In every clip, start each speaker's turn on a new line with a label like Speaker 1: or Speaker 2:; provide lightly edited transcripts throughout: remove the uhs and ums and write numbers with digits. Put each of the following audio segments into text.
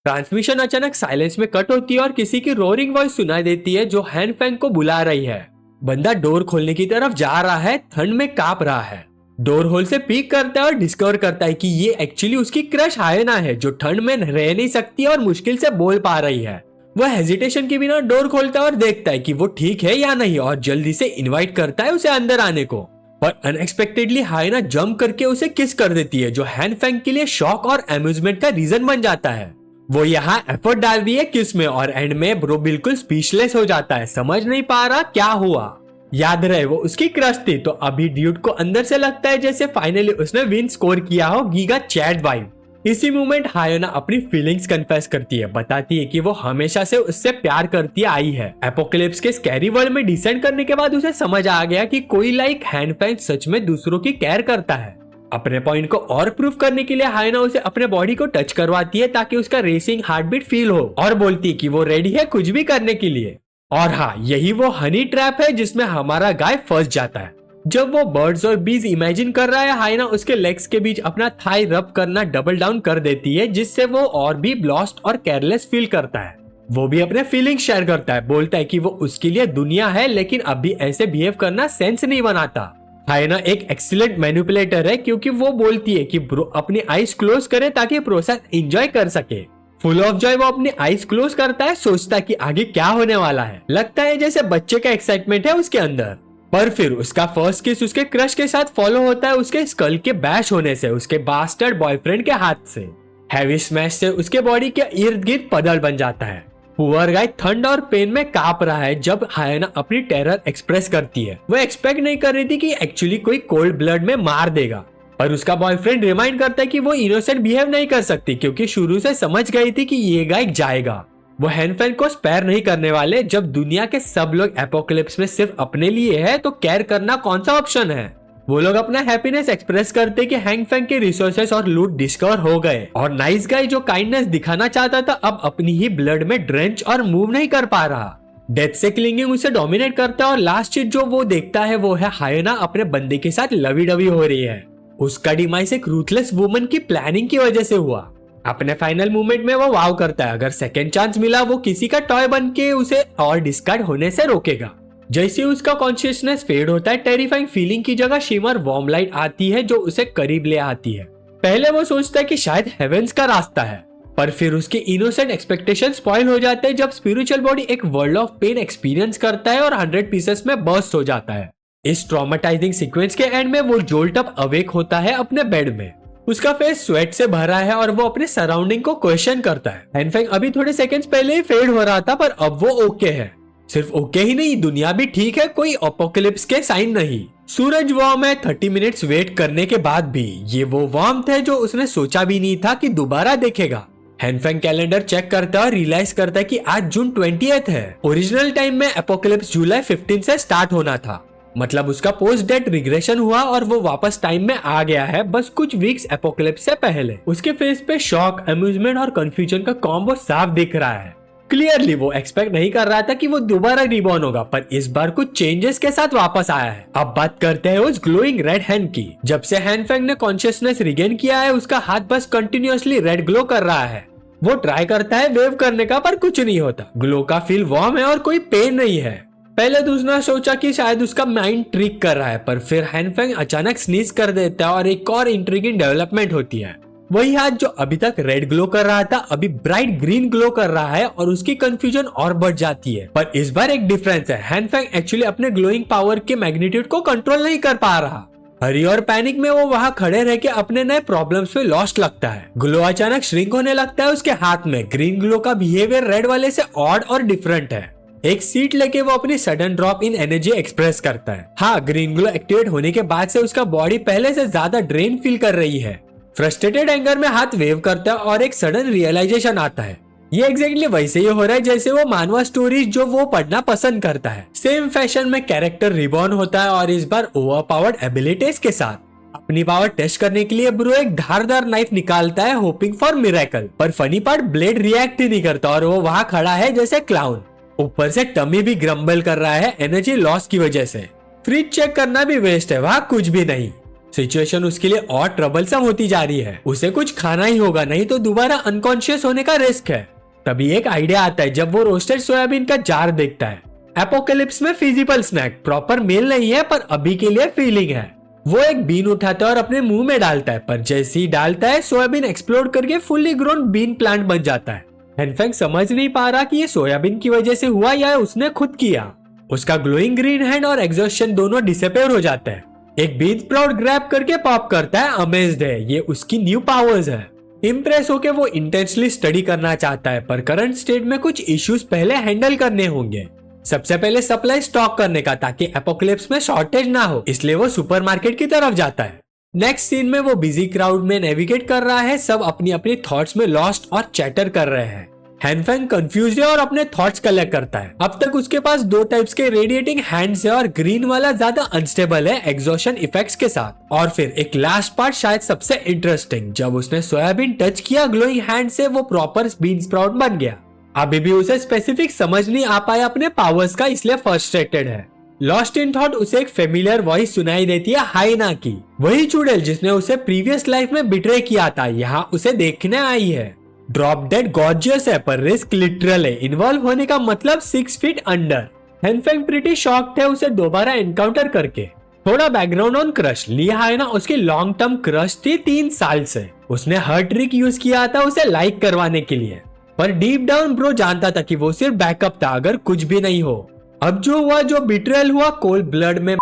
Speaker 1: Transmission अचानक silence में cut होती है और किसी की रोरिंग वॉइस सुनाई देती है जो हैन फैंग को बुला रही है। बंदा डोर खोलने की तरफ जा रहा है, ठंड में कांप रहा है। डोर होल से पीक करता है और डिस्कवर करता है कि ये एक्चुअली उसकी क्रश हायना है जो ठंड में रह नहीं सकती और मुश्किल से बोल पा रही है। वह हेजिटेशन के बिना डोर खोलता है और देखता है कि वो ठीक है या नहीं और जल्दी से इनवाइट करता है उसे अंदर आने को। पर अनएक्सपेक्टेडली हायना जंप करके उसे किस कर देती है जो हैन फैंग के लिए शॉक और अम्यूजमेंट का रीजन बन जाता है। वो यहाँ एफर्ट डाल रही है किस में और एंड में ब्रो बिल्कुल स्पीचलेस हो जाता है, समझ नहीं पा रहा क्या हुआ। याद रहे वो उसकी क्रश थी, तो अभी ड्यूड को अंदर से लगता है जैसे फाइनली उसने विन स्कोर किया हो गीगा चैट वाइब। इसी मोमेंट हायोना अपनी फीलिंग्स कन्फेस करती है, बताती है कि वो हमेशा से उससे प्यार करती आई है। एपोकलिप्स के स्कैरी वर्ल्ड में डिसेंड करने के बाद उसे समझ आ गया कि कोई लाइक हैन फैंग सच में दूसरों की केयर करता है। अपने पॉइंट को और प्रूफ करने के लिए हायोना उसे अपने बॉडी को टच करवाती है ताकि उसका रेसिंग हार्टबीट फील हो और बोलती है कि वो रेडी है कुछ भी करने के लिए। और हाँ, यही वो हनी ट्रैप है जिसमें हमारा गाय फंस जाता है। जब वो बर्ड्स और बीज इमेजिन कर रहा है, हायना उसके लेग्स के बीच अपना थाई रब करना डबल डाउन कर देती है जिससे वो और भी लॉस्ट और केयरलेस फील करता है। वो भी अपने फीलिंग्स शेयर करता है, बोलता है कि वो उसके लिए दुनिया है लेकिन अभी ऐसे बिहेव करना सेंस नहीं बनाता। हायना एक एक्सीलेंट मैनिपुलेटर है क्योंकि वो बोलती है कि ब्रो अपनी आईज क्लोज करे ताकि प्रोसेस एंजॉय कर सके। फुल ऑफ जॉय वो अपनी आईज क्लोज करता है, सोचता है कि आगे क्या होने वाला है। लगता है जैसे बच्चे का एक्साइटमेंट है उसके अंदर। पर फिर उसका फर्स्ट किस उसके क्रश के साथ फॉलो होता है उसके स्कल के बैश होने से, उसके बास्टर्ड बॉयफ्रेंड के हाथ से। हैवी स्मैश से उसके बॉडी के इर्द गिर्द पदल बन जाता है। पुअर गाय ठंड और पेन में कांप रहा है जब हायना अपनी टेरर एक्सप्रेस करती है। वो एक्सपेक्ट नहीं कर रही थी कि एक्चुअली कोई कोल्ड ब्लड में मार देगा। पर उसका बॉयफ्रेंड रिमाइंड करता है कि वो इनोसेंट बिहेव नहीं कर सकती क्योंकि शुरू से समझ गई थी कि ये गाय जाएगा। वो हैन फैंग को स्पेयर नहीं करने वाले। जब दुनिया के सब लोग एपोकलिप्स में सिर्फ अपने लिए है तो केयर करना कौन सा ऑप्शन है। वो लोग अपना हैप्पीनेस एक्सप्रेस करते कि हैंग फैंग के रिसोर्सेस और लूट डिस्कवर हो गए और नाइस गाय जो काइंडनेस दिखाना चाहता था अब अपनी ही ब्लड में ड्रेंच और मूव नहीं कर पा रहा। डेथ से क्लिंगिंग उसे डोमिनेट करता है और लास्ट चीज जो वो देखता है वो है हायना अपने बंदे के साथ लवी डवी हो रही है। उसका डिमाइस एक रूथलेस वुमन की प्लानिंग की वजह से हुआ। अपने फाइनल मूवमेंट में वो वाव करता है अगर सेकेंड चांस मिला वो किसी का टॉय बन के उसे और डिस्कार्ड होने से रोकेगा। जैसे उसका कॉन्शियसनेस फेड होता है, टेरिफाइंग फीलिंग की जगह शिमर वार्म लाइट आती है जो उसे करीब ले आती है। पहले वो सोचता है कि शायद हेवेंस का रास्ता है, पर फिर उसके इनोसेंट एक्सपेक्टेशन स्पॉइल हो जाते हैं जब स्पिरिचुअल बॉडी एक वर्ल्ड ऑफ पेन एक्सपीरियंस करता है और 100 पीसेस में बर्स्ट हो जाता है। इस ट्रॉमेटाइजिंग सीक्वेंस के एंड में वो जोल्ट अप अवेक होता है अपने बेड में। उसका फेस स्वेट से भरा है और वो अपने सराउंडिंग को क्वेश्चन करता है। हैन फैंग अभी थोड़े सेकंड्स पहले ही फेड हो रहा था पर अब वो ओके है। सिर्फ ओके ही नहीं, दुनिया भी ठीक है, कोई अपोकलिप्स के साइन नहीं। सूरज वार्म है। 30 मिनट्स वेट करने के बाद भी ये वो वार्मथ है जो उसने सोचा भी नहीं था कि दोबारा देखेगा। हैन फैंग कैलेंडर चेक करता है और रियलाइज करता है कि आज जून 20 है। ओरिजिनल टाइम में एपोकलिप्स जुलाई 15 से स्टार्ट होना था। मतलब उसका पोस्ट डेट रिग्रेशन हुआ और वो वापस टाइम में आ गया है बस कुछ वीक्स एपोकलिप्स से पहले। उसके फेस पे शॉक, अम्यूजमेंट और कंफ्यूजन का कॉम्बो साफ दिख रहा है। क्लियरली वो एक्सपेक्ट नहीं कर रहा था कि वो दोबारा रिबॉर्न होगा, पर इस बार कुछ चेंजेस के साथ वापस आया है। अब बात करते हैं उस ग्लोइंग रेड हैंड की। जब से हैन फैंग ने कॉन्शियसनेस रिगेन किया है उसका हाथ बस कंटिन्यूअसली रेड ग्लो कर रहा है। वो ट्राई करता है वेव करने का पर कुछ नहीं होता। ग्लो का फील वार्म है और कोई पेन नहीं है। पहले तो उसने सोचा कि शायद उसका माइंड ट्रिक कर रहा है, पर फिर हैन फैंग अचानक स्नीज कर देता है और एक और इंट्रिगिंग डेवलपमेंट होती है। वही हाथ जो अभी तक रेड ग्लो कर रहा था अभी ब्राइट ग्रीन ग्लो कर रहा है और उसकी कंफ्यूजन और बढ़ जाती है। पर इस बार एक डिफरेंस है, हैन फैंग एक्चुअली अपने ग्लोइंग पावर के मैग्नीट्यूड को कंट्रोल नहीं कर पा रहा। हरी और पैनिक में वो वहाँ खड़े रह के अपने नए प्रॉब्लम्स पे लॉस्ट लगता है। ग्लो अचानक श्रिंक होने लगता है उसके हाथ में। ग्रीन ग्लो का बिहेवियर रेड वाले से ऑड और डिफरेंट है। एक सीट लेके वो अपनी sudden drop in energy express करता है। हाँ, ग्रीन ग्लो एक्टिवेट होने के बाद से उसका बॉडी पहले से ज्यादा ड्रेन फील कर रही है। फ्रस्ट्रेटेड एंगर में हाथ वेव करता है और एक सडन रियलाइजेशन आता है। ये एग्जैक्टली वैसे ही हो रहा है जैसे वो मानवा स्टोरीज जो वो पढ़ना पसंद करता है। सेम फैशन में कैरेक्टर रिबॉर्न होता है और इस बार ओवर पावर्ड एबिलिटीज के साथ। अपनी पावर टेस्ट करने के लिए ब्रो एक धारदार नाइफ निकालता है होपिंग फॉर मिरेकल, पर फनी पार्ट ब्लेड रिएक्ट ही नहीं करता और वो वहाँ खड़ा है जैसे क्लाउन। ऊपर से टमी भी ग्रम्बल कर रहा है एनर्जी लॉस की वजह से। फ्रिज चेक करना भी वेस्ट है, वहाँ कुछ भी नहीं। सिचुएशन उसके लिए और ट्रबलसम होती जा रही है। उसे कुछ खाना ही होगा, नहीं तो दोबारा अनकॉन्शियस होने का रिस्क है। तभी एक आइडिया आता है जब वो रोस्टेड सोयाबीन का जार देखता है। एपोकलिप्स में फिजिबल स्नैक प्रॉपर मील नहीं है, पर अभी के लिए फीलिंग है। वो एक बीन उठाता है और अपने मुंह में डालता है, पर जैसे ही डालता है सोयाबीन एक्सप्लोड करके फुल्ली ग्रोन बीन प्लांट बन जाता है। हैनफेंग समझ नहीं पा रहा कि ये सोयाबीन की वजह से हुआ या उसने खुद किया। उसका ग्लोइंग ग्रीन हैंड और एग्जॉस्शन दोनों डिसअपीयर हो जाते हैं। एक बीन स्प्राउट ग्रैब करके पॉप करता है, अमेज्ड है, ये उसकी न्यू पावर्स है। इम्प्रेस होके वो इंटेंसली स्टडी करना चाहता है, पर करंट स्टेट में कुछ इश्यूज पहले हैंडल करने होंगे। सबसे पहले सप्लाई स्टॉक करने का, ताकि एपोकलिप्स में शॉर्टेज ना हो, इसलिए वो सुपरमार्केट की तरफ जाता है। नेक्स्ट सीन में वो बिजी क्राउड में नेविगेट कर रहा है, सब अपनी अपनी थॉट्स में लॉस्ट और चैटर कर रहे हैं। हैनफेंग कंफ्यूज है और अपने थॉट्स कलेक्ट करता है। अब तक उसके पास 2 टाइप्स के रेडिएटिंग हैंड्स है और ग्रीन वाला ज्यादा अनस्टेबल है एग्जॉशन इफेक्ट्स के साथ। और फिर एक लास्ट पार्ट शायद सबसे इंटरेस्टिंग, जब उसने सोयाबीन टच किया ग्लोइंग हैंड से वो प्रॉपर बीन स्प्राउट बन गया। अभी भी उसे स्पेसिफिक समझ नहीं आ पाया अपने पावर्स का, इसलिए फ्रस्ट्रेटेड है। लॉस्ट इन थॉट उसे एक फेमिलियर वॉइस सुनाई देती है, हाइना की, वही चुड़ैल जिसने उसे प्रीवियस लाइफ में बिट्रे किया था, यहाँ उसे देखने आई है। ड्रॉप डेड गॉर्जियस है, पर रिस्क लिटरल है, इन्वॉल्व होने का मतलब 6 फीट अंडर। हैनफेंग प्रीटी शॉक्ड है उसे दोबारा एनकाउंटर करके। थोड़ा बैकग्राउंड ऑन क्रश, ली हाइना उसकी लॉन्ग टर्म क्रश थी 3 साल से। उसने हर ट्रिक यूज किया था उसे लाइक करवाने के लिए, पर डीप डाउन ब्रो जानता था कि वो सिर्फ बैकअप था, अगर कुछ भी नहीं हो। अब जो हुआ, जो बिट्रेयल हुआ, कोल्ड ब्लड में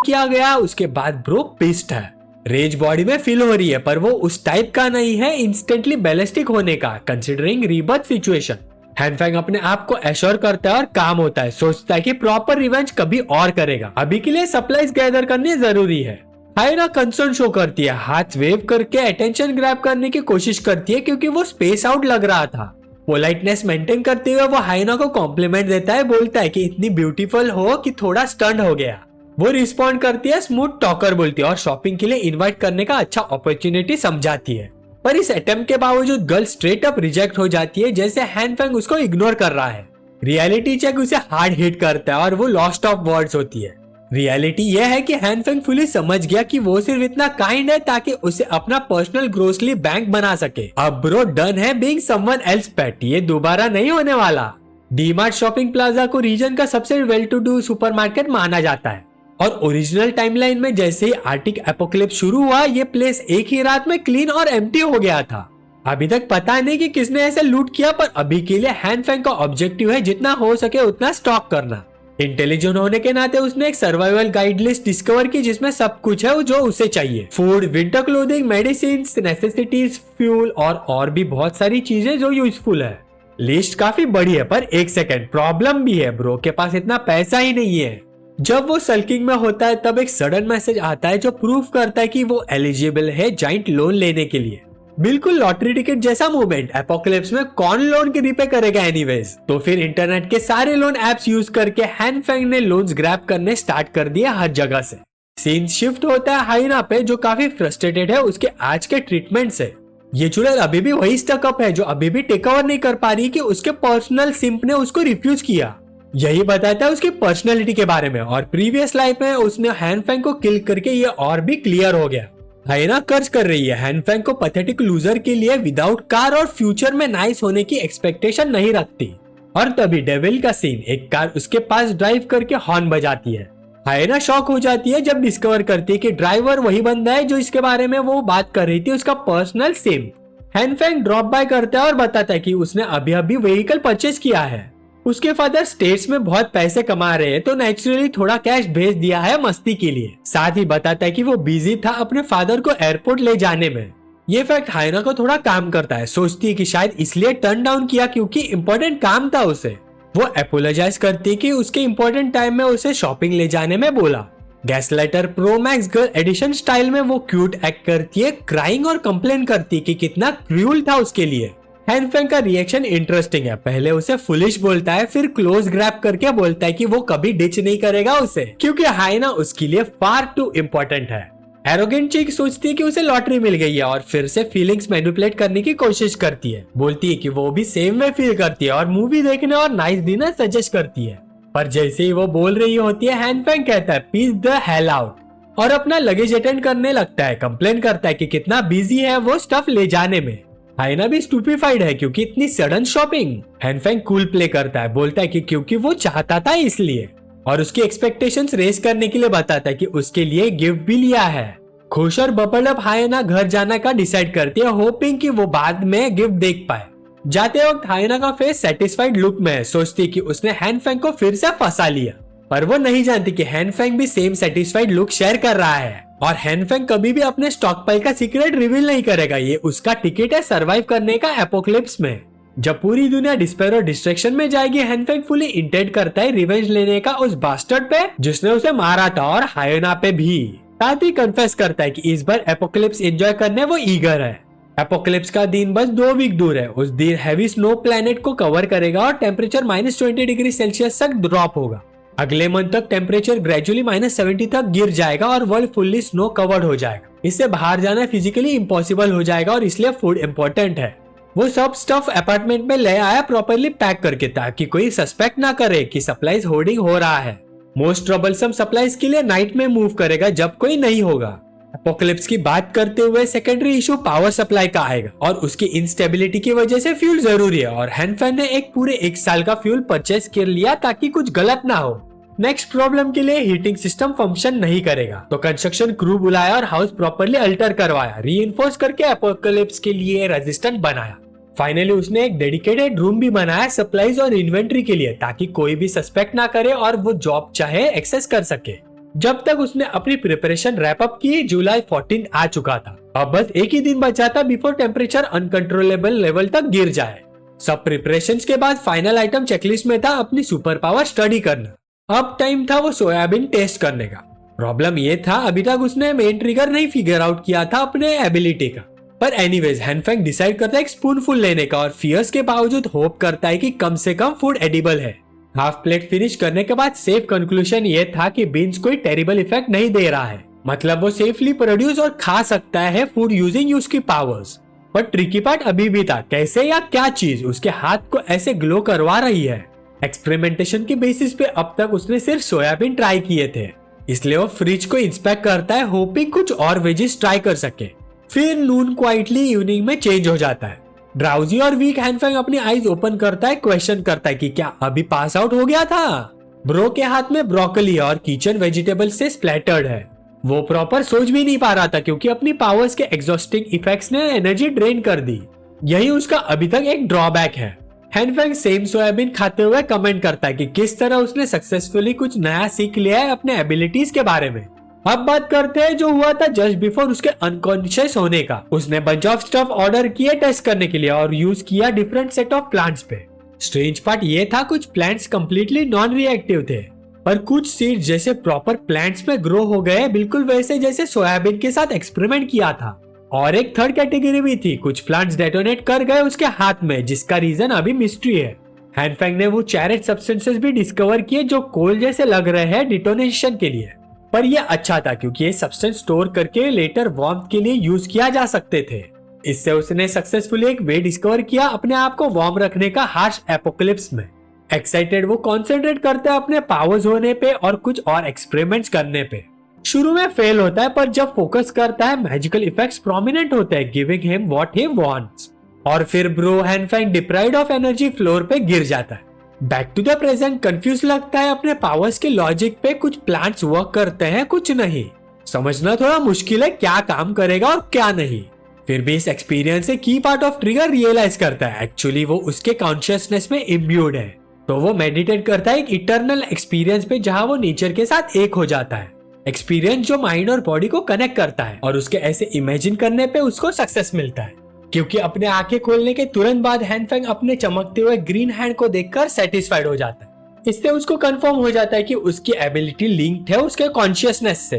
Speaker 1: किया गया, उसके बाद ब्रो पिस्ड है। रेज बॉडी में फील हो रही है, पर वो उस टाइप का नहीं है इंस्टेंटली बैलिस्टिक होने का, कंसिडरिंग रीबर्थ सिचुएशन। हैनफेंग अपने आप को एश्योर करता है और काम होता है, सोचता है कि प्रॉपर रिवेंज कभी और करेगा, अभी के लिए सप्लाईज गैदर करनी जरूरी है। हाइना कंसर्न शो करती है, हाथ वेव करके अटेंशन ग्रैब करने की कोशिश करती है, क्योंकि वो स्पेस आउट लग रहा था। पोलाइटनेस मेंटेन करते हुए वो हाइना को कॉम्प्लीमेंट देता है, बोलता है कि इतनी ब्यूटीफुल हो कि थोड़ा स्टंट हो गया। वो रिस्पॉन्ड करती है, स्मूथ टॉकर बोलती है और शॉपिंग के लिए इनवाइट करने का अच्छा अपॉर्चुनिटी समझाती है। पर इस अटेम्प्ट के बावजूद गर्ल स्ट्रेट अप रिजेक्ट हो जाती है, जैसे हैनफेंग उसको इग्नोर कर रहा है। रियलिटी चेक उसे हार्ड हिट करता है और वो लॉस्ट ऑफ वर्ड्स होती है। रियलिटी यह है कि हैनफेंग फुली समझ गया कि वो सिर्फ इतना काइंड है ताकि उसे अपना पर्सनल ग्रोसरी बैंक बना सके। अब ब्रो डन है बीइंग समवन एल्स पेट, ये दोबारा नहीं होने वाला। डीमार्ट शॉपिंग प्लाजा को रीजन का सबसे वेल टू डू सुपरमार्केट माना जाता है, और ओरिजिनल टाइमलाइन में जैसे ही आर्टिक एपोकलिप्स शुरू हुआ, ये प्लेस एक ही रात में क्लीन और एम्प्टी हो गया था। अभी तक पता नहीं कि किसने ऐसे लूट किया, पर अभी के लिए हैनफेंग का ऑब्जेक्टिव है जितना हो सके उतना स्टॉक करना। इंटेलिजेंट होने के नाते उसने एक सर्वाइवल गाइड लिस्ट डिस्कवर की, जिसमें सब कुछ है जो उसे चाहिए। Food, winter clothing, medicine, necessities, fuel और भी बहुत सारी चीजें जो यूजफुल है। लिस्ट काफी बड़ी है, पर एक सेकेंड, प्रॉब्लम भी है, ब्रो के पास इतना पैसा ही नहीं है। जब वो सल्किंग में होता है तब एक सडन मैसेज आता है जो प्रूफ करता है कि वो एलिजिबल है जाइंट लोन लेने के लिए। बिल्कुल लॉटरी टिकट जैसा मूवमेंट। एपोकलिप्स में कौन लोन की रिपे करेगा एनीवेज। तो फिर इंटरनेट के सारे लोन एप्स यूज करके हैनफेंग ने लोन्स ग्रैब करने स्टार्ट कर दिया हर जगह से। सीन शिफ्ट होता है हाइना पे, जो काफी फ्रस्ट्रेटेड है उसके आज के ट्रीटमेंट से। ये चुड़ैल अभी भी वही स्टकअप है जो अभी भी टेक ओवर नहीं कर पा रही कि उसके पर्सनल सिंप ने उसको रिफ्यूज किया। यही बताता है उसकी पर्सनैलिटी के बारे में, और प्रीवियस लाइफ में उसने हैनफेंग को किल करके ये और भी क्लियर हो गया। हाइना कर्ज कर रही है हैनफेंग को पैथेटिक लूजर के लिए, विदाउट कार और फ्यूचर में नाइस होने की एक्सपेक्टेशन नहीं रखती। और तभी डेविल का सीन, एक कार उसके पास ड्राइव करके हॉर्न बजाती है। हाइना शॉक हो जाती है जब डिस्कवर करती है कि ड्राइवर वही बंदा है जो इसके बारे में वो बात कर रही थी, उसका पर्सनल सिम। हैनफेंग ड्रॉप बाय करता है और बताता है कि उसने अभी अभी व्हीकल परचेज किया है। उसके फादर स्टेट्स में बहुत पैसे कमा रहे हैं, तो नेचुरली थोड़ा कैश भेज दिया है मस्ती के लिए। साथ ही बताता है कि वो बिजी था अपने फादर को एयरपोर्ट ले जाने में। ये फैक्ट हाइना को थोड़ा काम करता है, सोचती है कि शायद इसलिए टर्न डाउन किया क्योंकि इम्पोर्टेंट काम था उसे। वो अपोलोजाइज करती है कि उसके इम्पोर्टेंट टाइम में उसे शॉपिंग ले जाने में बोला। Gaslighter pro max girl edition style में वो क्यूट एक्ट करती है, क्राइंग और कंप्लेन करती है कि कितना क्रूअल था उसके लिए। हैनफेंग का रिएक्शन इंटरेस्टिंग है, पहले उसे फुलिश बोलता है, फिर क्लोज ग्रैब करके बोलता है कि वो कभी डिच नहीं करेगा उसे, क्योंकि हाइना उसके लिए फार टू इम्पोर्टेंट है। एरोगेंट चिक सोचती है कि उसे लॉटरी मिल गई है और फिर से फीलिंग्स मैनिपुलेट करने की कोशिश करती है। बोलती है कि वो भी सेम वे फील करती है और मूवी देखने और नाइस डिनर सजेस्ट करती है। पर जैसे ही वो बोल रही होती है, हैनफेंग कहता है पीस द हेल आउट। और अपना लगेज अटेंड करने लगता है। कंप्लेन करता है कि कितना बिजी है वो स्टफ ले जाने में। हाइना भी स्टूपिफाइड है क्योंकि इतनी सडन शॉपिंग। हैनफेंग कूल प्ले करता है, बोलता है कि क्योंकि वो चाहता था इसलिए, और उसकी एक्सपेक्टेशंस रेस करने के लिए बताता है कि उसके लिए गिफ्ट भी लिया है। खुश और बबल अप हाइना घर जाने का डिसाइड करती है, होपिंग कि वो बाद में गिफ्ट देख पाए। जाते वक्त हाइना का फेस सेटिस्फाइड लुक में है, सोचती कि उसने हैनफेंग को फिर से फंसा लिया, पर वो नहीं जानती कि हैनफेंग भी सेम सेटिस्फाइड लुक शेयर कर रहा है। और हैनफेंग कभी भी अपने स्टॉक पाइल का सीक्रेट रिवील नहीं करेगा, ये उसका टिकट है सरवाइव करने का एपोक्लिप्स में। जब पूरी दुनिया डिस्पेयर और डिस्ट्रैक्शन में जाएगी, हैनफेंग फुली इंटेंट करता है रिवेंज लेने का उस बास्टर्ड पे जिसने उसे मारा था, और हाइना पे भी। साथ ही कन्फेस करता है कि इस बार एपोक्लिप्स एंजॉय करने वो ईगर है। एपोक्लिप्स का दिन बस 2 वीक दूर है। उस दिन हैवी स्नो प्लेनेट को कवर करेगा और टेम्परेचर -20 डिग्री सेल्सियस तक ड्रॉप होगा। अगले मंथ तक टेम्परेचर ग्रेजुअली -70 तक गिर जाएगा और वर्ल्ड फुल्ली स्नो कवर्ड हो जाएगा। इससे बाहर जाना फिजिकली इम्पॉसिबल हो जाएगा और इसलिए फूड इम्पोर्टेंट है। वो सब स्टफ अपार्टमेंट में ले आया प्रॉपरली पैक करके, ताकि कोई सस्पेक्ट ना करे कि सप्लाईज होर्डिंग हो रहा है। मोस्ट ट्रबलसम सप्लाईज के लिए नाइट में मूव करेगा जब कोई नहीं होगा। एपोक्लिप्स की बात करते हुए सेकेंडरी इशू पावर सप्लाई का आएगा, और उसकी इंस्टेबिलिटी की वजह से फ्यूल जरूरी है, और हैनफेंग ने एक पूरे 1 साल का फ्यूल परचेस कर लिया ताकि कुछ गलत ना हो। नेक्स्ट प्रॉब्लम के लिए हीटिंग सिस्टम फंक्शन नहीं करेगा, तो कंस्ट्रक्शन क्रू बुलाया और हाउस प्रॉपरली अल्टर करवाया, रीइंफोर्स करके एपोक्लिप्स के लिए रेजिस्टेंट बनाया। फाइनली उसने एक डेडिकेटेड रूम भी बनाया सप्लाईज और इन्वेंट्री के लिए, ताकि कोई भी सस्पेक्ट ना करे और वो जॉब चाहे एक्सेस कर सके। जब तक उसने अपनी प्रिपरेशन रैप अप की, जुलाई 14 आ चुका था। अब बस एक ही दिन बचा था बिफोर टेम्परेचर अनकंट्रोलेबल लेवल तक गिर जाए। सब प्रिपरेशंस के बाद फाइनल आइटम चेकलिस्ट में था अपनी सुपर पावर स्टडी करना। अब टाइम था वो सोयाबीन टेस्ट करने का। प्रॉब्लम ये था, अभी तक उसने मेन ट्रिगर नहीं फिगर आउट किया था अपने एबिलिटी का। पर एनीवेज हैनफेंग डिसाइड करता है एक स्पूनफुल लेने का, और फियर्स के बावजूद होप करता है कि कम से कम फूड एडिबल है। हाफ प्लेट फिनिश करने के बाद सेफ कंक्लूजन ये था कि बीन्स कोई टेरिबल इफेक्ट नहीं दे रहा है, मतलब वो सेफली प्रोड्यूस और खा सकता है फूड यूजिंग उसकी पावर्स। पर ट्रिकी पार्ट अभी भी था, कैसे या क्या चीज उसके हाथ को ऐसे ग्लो करवा रही है। एक्सपेरिमेंटेशन के बेसिस पे अब तक उसने सिर्फ सोयाबीन ट्राई किए थे, इसलिए वो फ्रिज को इंस्पेक्ट करता है, होपिंग कुछ और वेजिस ट्राई कर सके। फिर नून क्वाइटली इवनिंग में चेंज हो जाता है। ड्राउजी और वीक हैनफेंग अपनी आईज ओपन करता है, क्वेश्चन करता है कि क्या अभी पास आउट हो गया था। ब्रो के हाथ में ब्रोकली और किचन वेजिटेबल से स्प्लैटर्ड है। वो प्रॉपर सोच भी नहीं पा रहा था क्योंकि अपनी पावर्स के एग्जॉस्टिंग इफेक्ट्स ने एनर्जी ड्रेन कर दी। यही उसका अभी तक एक ड्रॉबैक है। हैनफेंग सेम सोयाबीन खाते हुए कमेंट करता है कि किस तरह उसने सक्सेसफुली कुछ नया सीख लिया है अपने एबिलिटीज के बारे में। अब बात करते हैं जो हुआ था जस्ट बिफोर उसके अनकॉन्शियस होने का। उसने बंच ऑफ स्टफ ऑर्डर किए टेस्ट करने के लिए और यूज किया डिफरेंट सेट ऑफ प्लांट्स पे। स्ट्रेंज पार्ट ये था, कुछ प्लांट्स कंप्लीटली नॉन रिएक्टिव थे, पर कुछ सीड्स जैसे प्रॉपर प्लांट्स में ग्रो हो गए, बिल्कुल वैसे जैसे सोयाबीन के साथ एक्सपेरिमेंट किया था। और एक थर्ड कैटेगरी भी थी, कुछ प्लांट्स डेटोनेट कर गए उसके हाथ में, जिसका रीजन अभी मिस्ट्री है। हैनफेंग ने वो चैरेट सब्सटेंसेस भी डिस्कवर किए जो कोल जैसे लग रहे हैं डिटोनेशन के लिए, पर यह अच्छा था क्योंकि ये सब्सटेंस स्टोर करके लेटर वार्मथ के लिए यूज किया जा सकते थे। इससे उसने सक्सेसफुली एक वे डिस्कवर किया अपने आप को वार्म रखने का हार्श एपोक्लिप्स में। एक्साइटेड वो कॉन्सेंट्रेट करता है अपने पावर्स होने पे और कुछ और एक्सपेरिमेंट्स करने पे। शुरू में फेल होता है, पर जब फोकस करता है मैजिकल इफेक्ट्स प्रोमिनेंट होते हैं, giving him what he wants. और फिर bro Hanfeng deprived of energy floor पे गिर जाता है। Back to the present confuse लगता है अपने पावर्स के लॉजिक पे, कुछ प्लांट्स वर्क करते हैं कुछ नहीं। समझना थोड़ा मुश्किल है क्या काम करेगा और क्या नहीं। फिर भी इस एक्सपीरियंस से की पार्ट ऑफ ट्रिगर रियलाइज करता है एक्चुअली वो उसके कॉन्शियसनेस में इम्ब्यूड है। तो वो मेडिटेट करता है एक इटर्नल एक्सपीरियंस पे जहां वो नेचर के साथ एक हो जाता है। एक्सपीरियंस जो माइंड और बॉडी को कनेक्ट करता है, और उसके ऐसे इमेजिन करने पे उसको सक्सेस मिलता है। क्योंकि अपने आंखें खोलने के तुरंत बाद हैनफेंग अपने चमकते हुए ग्रीन हैंड को देखकर सेटिस्फाइड हो जाता है। इससे उसको कंफर्म हो जाता है कि उसकी एबिलिटी लिंक्ड है उसके कॉन्शियसनेस से।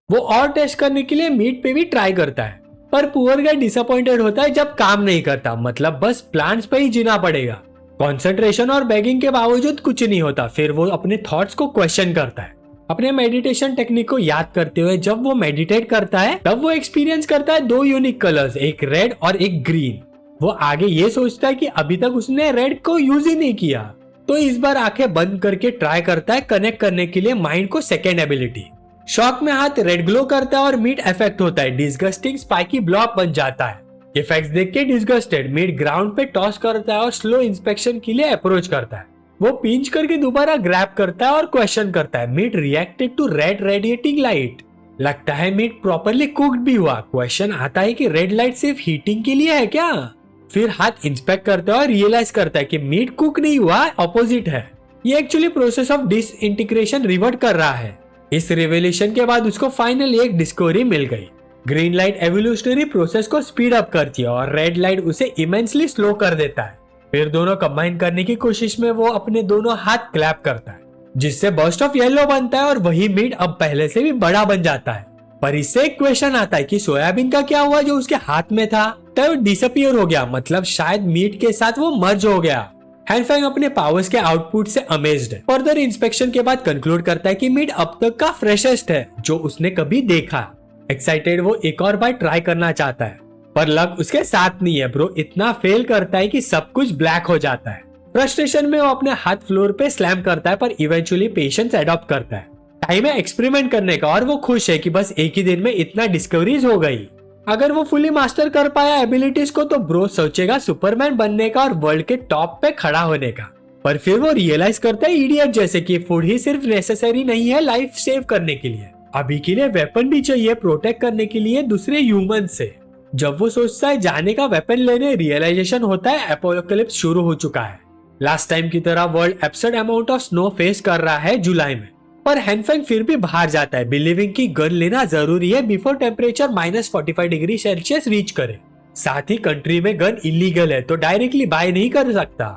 Speaker 1: वो और टेस्ट करने के लिए मीट पे भी ट्राई करता है, पर पुअर गाय डिसअपॉइंटेड होता है जब काम नहीं करता, मतलब बस प्लांट्स पे ही जीना पड़ेगा। कॉन्सेंट्रेशन और बेगिंग के बावजूद कुछ नहीं होता। फिर वो अपने थॉट्स को क्वेश्चन करता है। अपने मेडिटेशन टेक्निक को याद करते हुए जब वो मेडिटेट करता है तब वो एक्सपीरियंस करता है 2 यूनिक कलर्स, एक रेड और एक ग्रीन। वो आगे ये सोचता है कि अभी तक उसने रेड को यूज ही नहीं किया, तो इस बार आंखें बंद करके ट्राई करता है कनेक्ट करने के लिए माइंड को सेकेंड एबिलिटी। शॉक में हाथ रेड ग्लो करता है और मीट इफेक्ट होता है, डिस्गस्टिंग स्पाइकी ब्लॉब बन जाता है। इफेक्ट्स देख के डिस्गस्टेड मीट ग्राउंड पे टॉस करता है और स्लो इंस्पेक्शन के लिए अप्रोच करता है। वो पिंच करके दोबारा ग्रैब करता है और क्वेश्चन करता है। Meet reacted to red radiating light. लगता है मीट प्रॉपरली कुक्ड भी हुआ। क्वेश्चन आता है कि रेड लाइट सिर्फ हीटिंग के लिए है क्या? फिर हाथ इंस्पेक्ट करता है और रियलाइज करता है कि मीट कुक नहीं हुआ, ऑपोजिट है। ये actually process of disintegration revert कर रहा है। इस रिवेलेशन के बाद उसको फाइनली एक डिस्कवरी मिल गई। ग्रीन लाइट एवोल्यूशनरी प्रोसेस को स्पीड अप करती है और रेड लाइट उसे इमेंसली स्लो कर देता है। फिर दोनों कंबाइन करने की कोशिश में वो अपने दोनों हाथ क्लैप करता है, जिससे बर्स्ट ऑफ येलो बनता है और वही मीट अब पहले से भी बड़ा बन जाता है। पर इससे एक क्वेश्चन आता है कि सोयाबीन का क्या हुआ जो उसके हाथ में था? तो डिसअपियर हो गया, मतलब शायद मीट के साथ वो मर्ज हो गया। हैनफैंग अपने पावर्स के आउटपुट से अमेज्ड है। फर्दर इंस्पेक्शन के बाद कंक्लूड करता है कि मीट अब तक का फ्रेशेस्ट है जो उसने कभी देखा। एक्साइटेड वो एक और बार ट्राई करना चाहता है, पर लक उसके साथ नहीं है। ब्रो इतना फेल करता है कि सब कुछ ब्लैक हो जाता है। फ्रस्ट्रेशन में वो अपने हाथ फ्लोर पे स्लैम करता है, पर इवेंचुअली पेशेंस अडॉप्ट करता है। टाइम है एक्सपेरिमेंट करने का और वो खुश है कि बस एक ही दिन में इतना डिस्कवरीज हो गई। अगर वो फुली मास्टर कर पाया एबिलिटीज को तो ब्रो सोचेगा सुपरमैन बनने का और वर्ल्ड के टॉप पे खड़ा होने का। पर फिर वो रियलाइज करता है इडियट जैसे कि फूड ही सिर्फ नेसेसरी नहीं है लाइफ सेव करने के लिए, अभी के लिए वेपन भी चाहिए प्रोटेक्ट करने के लिए दूसरे ह्यूमन से। जब वो सोचता है जाने का वेपन लेने, रियलाइजेशन होता है एपोकलिप्स शुरू हो चुका है। लास्ट टाइम की तरह world absurd amount of snow face कर रहा है जुलाई में, पर हैनफैंग फिर भी बाहर जाता है, बिलीविंग कि गन लेना जरूरी है before temperature -45 degree Celsius reach करे। साथ ही कंट्री में गन इलीगल है तो डायरेक्टली बाय नहीं कर सकता।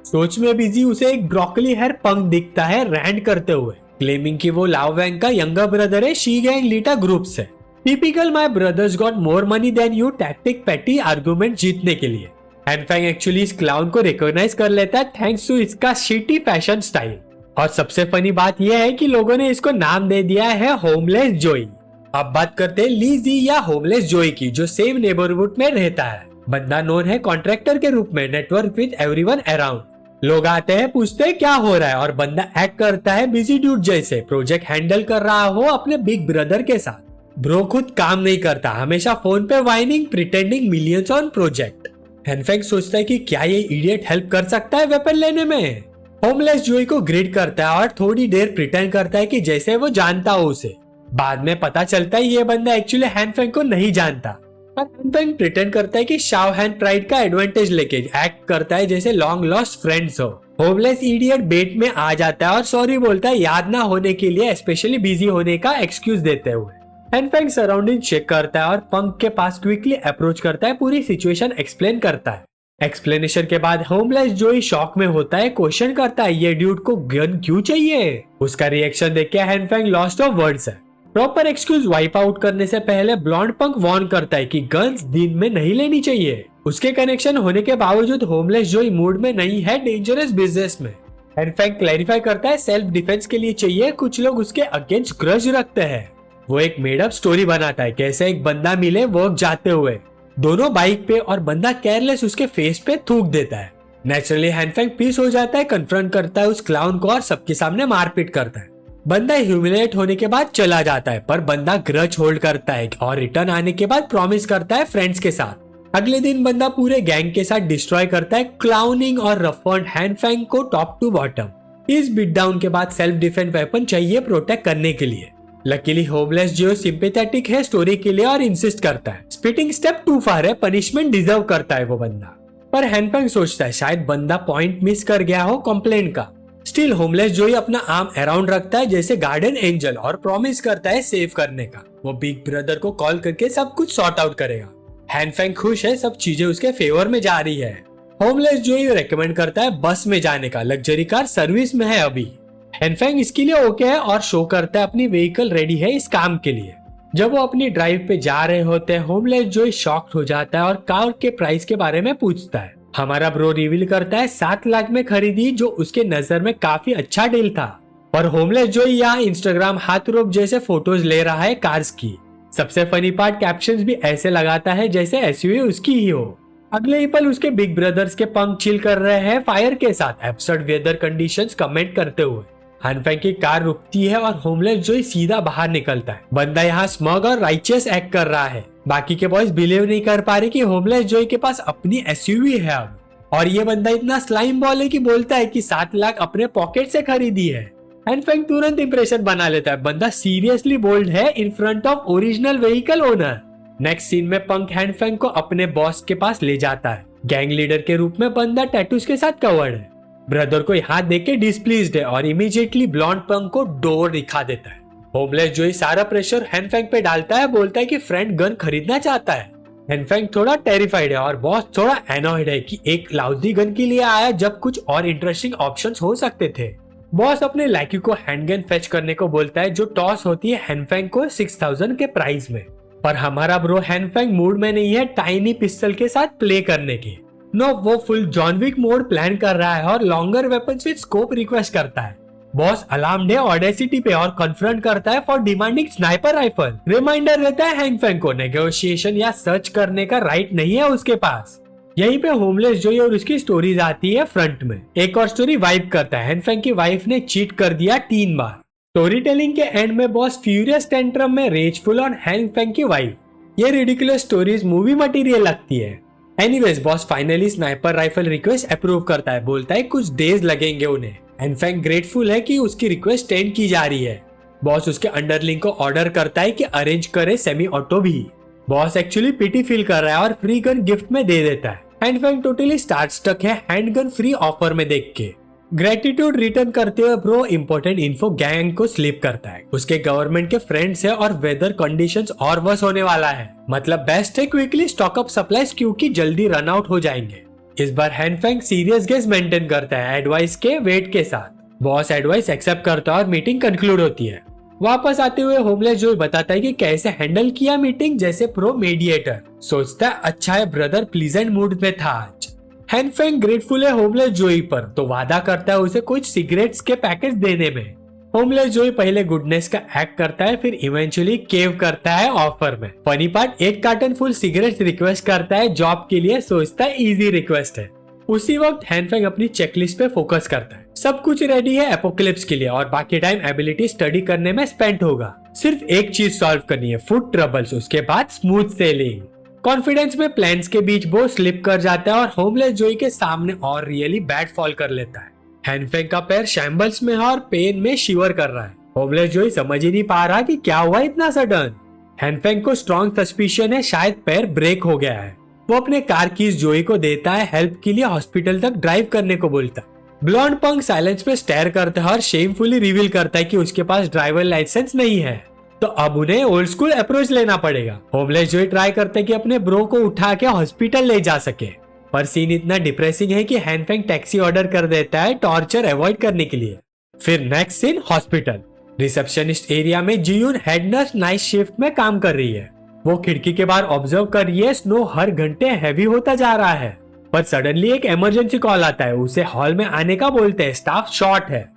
Speaker 1: सोच में बिजी उसे एक ब्रोकली हेयर पंक दिखता है रैंड करते हुए, क्लेमिंग कि वो लाओ वैंग का यंगर ब्रदर है शी गैंग लीटा ग्रुप से। Typical my brother's got more money than you tactic petty argument जीतने के लिए। हैनफैंग एक्चुअली इस क्लाउन को रिकॉग्नाइज कर लेता है थैंक्स टू इसका शिटी फैशन स्टाइल। और सबसे फनी बात यह है कि लोगों ने इसको नाम दे दिया है होमलेस जोई। अब बात करते हैं ली जी या होमलेस जोई की, जो सेम नेबरहुड में रहता है। बंदा नोन है कॉन्ट्रैक्टर के रूप में, नेटवर्क विद एवरीवन अराउंड। लोग आते हैं पूछते हैं क्या हो रहा है और बंदा एक्ट करता है बिजी ड्यूड जैसे, प्रोजेक्ट हैंडल कर रहा हो अपने बिग ब्रदर के साथ। ब्रो खुद काम नहीं करता, हमेशा फोन पे whining pretending millions on project. Hanfeng सोचता है कि क्या ये इडियट हेल्प कर सकता है वेपन लेने में। होमलेस जोई को ग्रिड करता है और थोड़ी देर प्रिटेंड करता है कि जैसे वो जानता हो उसे। बाद में पता चलता है ये बंदा एक्चुअली हैनफैंग को नहीं जानता, पर हैनफैंग प्रिटेंड करता है कि शाओ हैन प्राइड का एडवांटेज लेके एक्ट करता है जैसे लॉन्ग लॉस्ट फ्रेंड्स हो। होमलेस इडियट बेट में आ जाता है और सॉरी बोलता है याद ना होने के लिए, स्पेशली बिजी होने का एक्सक्यूज देते हुए। हैनफैंग सराउंडिंग चेक करता है और पंक के पास क्विकली अप्रोच करता है, पूरी सिचुएशन एक्सप्लेन करता है। एक्सप्लेनेशन के बाद होमलेस जोई शॉक में होता है, क्वेश्चन करता है ये ड्यूड को गन क्यों चाहिए। उसका रिएक्शन देख के हैनफैंग लॉस्ट ऑफ वर्ड्स है। प्रॉपर एक्सक्यूज वाइप आउट करने से पहले ब्लॉन्ड पंक वार्न करता है कि गन्स दिन में नहीं लेनी चाहिए। उसके कनेक्शन होने के बावजूद होमलेस जोई मूड में नहीं है डेंजरस बिजनेस में। हैनफैंग क्लैरिफाई करता है सेल्फ डिफेंस के लिए चाहिए, कुछ लोग उसके अगेंस्ट ग्रज रखते हैं। वो एक मेड अप स्टोरी बनाता है कैसे एक बंदा मिले वर्क जाते हुए, दोनों बाइक पे, और बंदा केयरलेस उसके फेस पे थूक देता है। नेचुरली हैनफैंग पीस हो जाता है, कन्फ्रंट करता है उस क्लाउन को और सबके सामने मारपीट करता है। बंदा ह्यूमिलेट होने के बाद चला जाता है, पर बंदा ग्रज होल्ड करता है और रिटर्न आने के बाद प्रॉमिस करता है फ्रेंड्स के साथ। अगले दिन बंदा पूरे गैंग के साथ डिस्ट्रॉय करता है, क्लाउनिंग और रफर्ड हैनफैंग को टॉप टू बॉटम। इस बीट डाउन के बाद सेल्फ डिफेंस वेपन चाहिए प्रोटेक्ट करने के लिए। लकीली होमलेस जो सिंपैथेटिक है स्टोरी के लिए और इंसिस्ट करता है स्पिटिंग स्टेप टू फार है, पनिशमेंट डिजर्व करता है वो बंदा। पर हैनफैंग सोचता है शायद बंदा पॉइंट मिस कर गया हो कंप्लेंट का। स्टिल होमलेस जो ही अपना आर्म अराउंड रखता है जैसे गार्डन एंजल और प्रॉमिस करता है सेव करने का। वो बिग ब्रदर को कॉल करके सब कुछ सॉर्ट आउट करेगा। हैनफैंग खुश है, सब चीजें उसके फेवर में जा रही है। होमलेस जो ही रेकमेंड करता है बस में जाने का, लग्जरी कार सर्विस में है अभी। हैनफैंग इसके लिए ओके है और शो करता है अपनी व्हीकल रेडी है इस काम के लिए। जब वो अपनी ड्राइव पे जा रहे होते हैं होमलेस जो शॉक्ड हो जाता है और कार के प्राइस के बारे में पूछता है। हमारा ब्रो रिवील करता है 7 लाख में खरीदी, जो उसके नजर में काफी अच्छा डील था। पर होमलेस जो यहाँ इंस्टाग्राम हाथ रोप जैसे फोटोज ले रहा है कार्स की। सबसे फनी पार्ट कैप्शंस भी ऐसे लगाता है जैसे एसयूवी उसकी ही हो। अगले ही पल उसके बिग ब्रदर्स के पंख चिल कर रहे हैं फायर के साथ एब्सर्ड वेदर कंडीशंस कमेंट करते हुए। हैनफेंग की कार रुकती है और होमलेस जोई सीधा बाहर निकलता है। बंदा यहाँ स्मग और राइचियस एक्ट कर रहा है। बाकी के बॉयज बिलीव नहीं कर पा रहे कि होमलेस जोई के पास अपनी एसयूवी है अब। और ये बंदा इतना स्लाइम बॉल है कि बोलता है कि 7 लाख अपने पॉकेट से खरीदी है। हैनफेंग तुरंत इंप्रेशन बना लेता है। बंदा सीरियसली बोल्ड है in front of original vehicle owner. Next scene में पंक हैनफेंग को अपने बॉस के पास ले जाता है। गैंग लीडर के रूप में बंदा टैटूज के साथ कवर्ड है। ब्रदर को यहाँ देख के डिस्प्लीज्ड है और इमीडिएटली ब्लॉन्ड पंक को डोर दिखा देता है। होमलेस जोई सारा प्रेशर हैनफेंग पे डालता है, बोलता है कि फ्रेंड गन खरीदना चाहता है। हैनफेंग थोड़ा टेरिफाइड है और बॉस थोड़ा एनॉयड है कि एक लाउजी गन के लिए आया जब कुछ और इंटरेस्टिंग ऑप्शंस हो सकते थे। बॉस अपने लैकी को हैंडगन फेच करने को बोलता है जो टॉस होती है हैनफेंग को 6000 के प्राइस में। पर हमारा ब्रो हैनफेंग मूड में नहीं है टाइनी पिस्टल के साथ प्ले करने के। नो, वो full John Wick mode plan कर रहा है और longer weapons with scope request करता है। बॉस अलार्म्ड है ऑडेसिटी पे और कन्फ्रंट करता है for demanding sniper rifle. Reminder रहता है हैनफेंग को नेगोशिएशन या सर्च करने का राइट नहीं है उसके पास। यहीं पे होमलेस जोई और उसकी स्टोरीज आती है फ्रंट में। एक और स्टोरी वाइप करता है। हैनफेंग की वाइफ ने चीट कर दिया 3 बार। स्टोरी टेलिंग के एंड में बॉस फ्यूरियस टेंट्रम में रेजफुल ऑन हैनफेंग की वाइफ। ये रिडिकुलस स्टोरीज मूवी मटेरियल लगती है। Anyways boss finally sniper rifle request approve करता है। बोलता है कुछ डेज लगेंगे उन्हें। हैनफेंग ग्रेटफुल है कि उसकी रिक्वेस्ट टेंड की जा रही है। बॉस उसके अंडरलिंग को ऑर्डर करता है कि अरेंज करे सेमी ऑटो भी। बॉस एक्चुअली पिटी फील कर रहा है और फ्री गन गिफ्ट में दे देता है। हैनफेंग टोटली स्टार्ट स्टक है हैंडगन फ्री ऑफर में देख के। ग्रेटिट्यूड रिटर्न करते हुए ब्रो इंपॉर्टेंट इन्फो गैंग को स्लिप करता है। उसके गवर्नमेंट के फ्रेंड्स है और वेदर कंडीशंस और वर्स होने वाला है। मतलब बेस्ट है क्विकली स्टॉक अप सप्लाईज क्योंकि जल्दी रन आउट हो जाएंगे। इस बार हैनफेंग सीरियस गेस मेंटेन करता है एडवाइस के वेट के साथ। बॉस एडवाइस एक्सेप्ट करता है और मीटिंग कंक्लूड होती है। वापस आते हुए होमलेस जोई बताता है कि कैसे हैंडल किया मीटिंग जैसे प्रो मीडिएटर। सोचता है अच्छा है ब्रदर प्लीजेंट मूड में था आज। हैनफेंग ग्रेटफुल है होमलेस जोई पर तो वादा करता है उसे कुछ सिगरेट्स के पैकेट देने में। होमलेस जोई पहले गुडनेस का एक्ट करता है फिर इवेंचुअली केव करता है ऑफर में। Funny part 1 carton full cigarettes request करता है जॉब के लिए। सोचता है इजी रिक्वेस्ट है। उसी वक्त हैनफेंग अपनी चेकलिस्ट पे फोकस करता है। सब कुछ रेडी है एपोकलिप्स के लिए और बाकी टाइम एबिलिटी स्टडी करने में स्पेंड होगा। सिर्फ एक चीज सॉल्व करनी है फुट ट्रबल्स, उसके बाद स्मूथ सेलिंग। कॉन्फिडेंस में प्लान्स के बीच वो स्लिप कर जाता है और होमलेस जोई के सामने और रियली बैड फॉल कर लेता है। हैनफेंग का पैर शैम्बल्स में है और पेन में शिवर कर रहा है। होमलेस जोई समझ ही नहीं पा रहा कि क्या हुआ इतना सडन। हैनफेंग को स्ट्रॉन्ग सस्पिशन है शायद पैर ब्रेक हो गया है। वो अपने कार कीज जोई को देता है। हेल्प के लिए हॉस्पिटल तक ड्राइव करने को बोलता है। ब्लॉन्ड पंक साइलेंस में स्टेयर करता है और शेमफुली रिवील करता है कि उसके पास ड्राइवर लाइसेंस नहीं है तो अब उन्हें ओल्ड स्कूल अप्रोच लेना पड़ेगा। होमलेस जोई ट्राई करते हैं कि अपने ब्रो को उठा के हॉस्पिटल ले जा सके पर सीन इतना डिप्रेसिंग है कि हैनफेंग टैक्सी ऑर्डर कर देता है टॉर्चर अवॉइड करने के लिए। फिर next scene hospital. Receptionist area में Jiyoon head nurse night shift में काम कर रही है। वो खिड़की के बाहर ऑब्जर्व कर रही है स्नो हर घंटे हैवी होता जा रहा है। पर सडनली एक इमरजेंसी कॉल आता है। उसे हॉल में आने का बोलते हैं। स्टाफ शॉर्ट है।